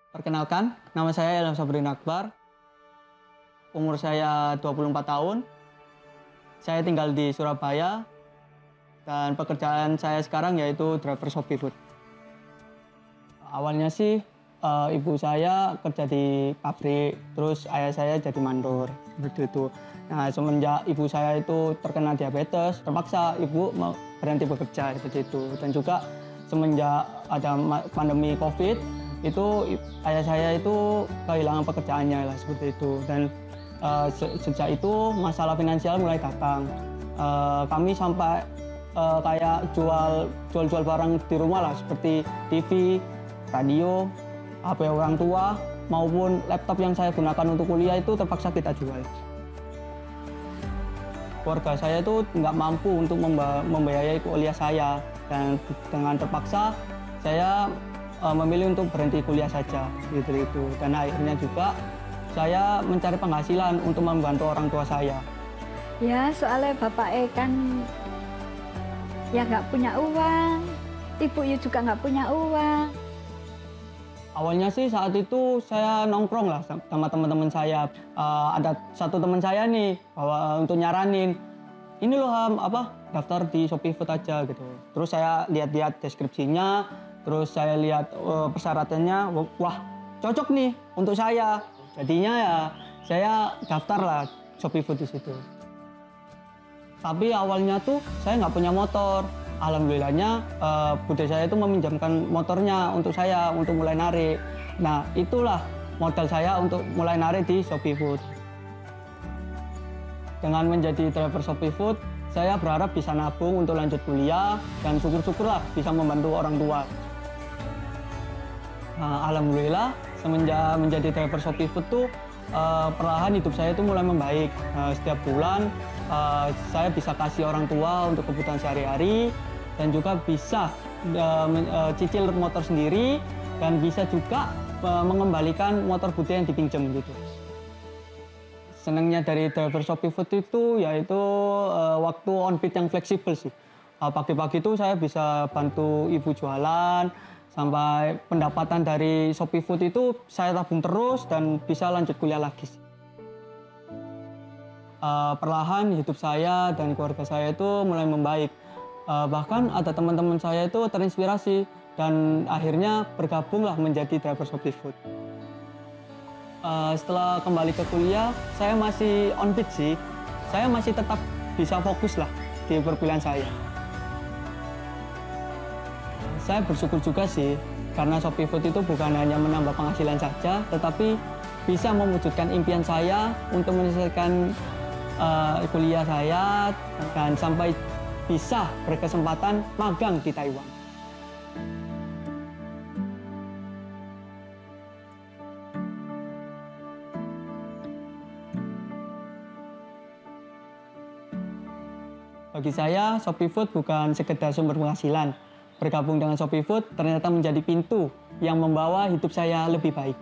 Perkenalkan, nama saya Ilham Sabrin Akbar. Umur saya 24 tahun. Saya tinggal di Surabaya dan pekerjaan saya sekarang yaitu driver Shopee Food. Awalnya sih ibu saya kerja di pabrik, terus ayah saya jadi mandor, seperti itu. Nah, semenjak ibu saya itu terkena diabetes, terpaksa ibu berhenti bekerja, seperti itu. Dan juga semenjak ada pandemi COVID, itu ayah saya itu kehilangan pekerjaannya lah, seperti itu. Dan sejak itu masalah finansial mulai datang. Kami sampai kayak jual barang di rumah lah, seperti TV, radio, HP orang tua, maupun laptop yang saya gunakan untuk kuliah itu terpaksa kita jual. Keluarga saya itu nggak mampu untuk membiayai kuliah saya, dan dengan terpaksa saya memilih untuk berhenti kuliah saja, gitu itu. Dan akhirnya juga saya mencari penghasilan untuk membantu orang tua saya. Ya, soalnya bapak kan ya nggak punya uang, ibu juga nggak punya uang. Awalnya sih saat itu saya nongkrong lah sama teman-teman saya. Ada satu teman saya nih bahwa untuk nyaranin, ini loh Ham, daftar di Shopee Food aja gitu. Terus saya lihat-lihat deskripsinya, terus saya lihat persyaratannya, wah cocok nih untuk saya. Jadinya ya saya daftar lah Shopee Food di situ. Tapi awalnya tuh saya nggak punya motor. Alhamdulillahnya bude saya itu meminjamkan motornya untuk saya untuk mulai narik. Nah, itulah modal saya untuk mulai narik di Shopee Food. Dengan menjadi driver Shopee Food, saya berharap bisa nabung untuk lanjut kuliah dan syukur-syukurlah bisa membantu orang tua. Nah, alhamdulillah semenjak menjadi driver Shopee Food tuh perlahan hidup saya itu mulai membaik. Setiap bulan saya bisa kasih orang tua untuk kebutuhan sehari-hari, dan juga bisa cicil motor sendiri, dan bisa juga mengembalikan motor bude yang dipinjam gitu. Senangnya dari driver Shopee Food itu yaitu waktu on beat yang fleksibel sih. Pagi-pagi itu saya bisa bantu ibu jualan, sampai pendapatan dari Shopee Food itu saya tabung terus dan bisa lanjut kuliah lagi. Perlahan hidup saya dan keluarga saya itu mulai membaik. Bahkan ada teman-teman saya itu terinspirasi dan akhirnya bergabunglah menjadi driver Shopee Food. Setelah kembali ke kuliah, saya masih on beat sih. Saya masih tetap bisa fokus lah di perkuliahan saya. Saya bersyukur juga sih, karena Shopee Food itu bukan hanya menambah penghasilan saja, tetapi bisa mewujudkan impian saya untuk menyelesaikan kuliah saya dan sampai bisa berkesempatan magang di Taiwan. Bagi saya, Shopee Food bukan sekedar sumber penghasilan. Bergabung dengan Shopee Food ternyata menjadi pintu yang membawa hidup saya lebih baik.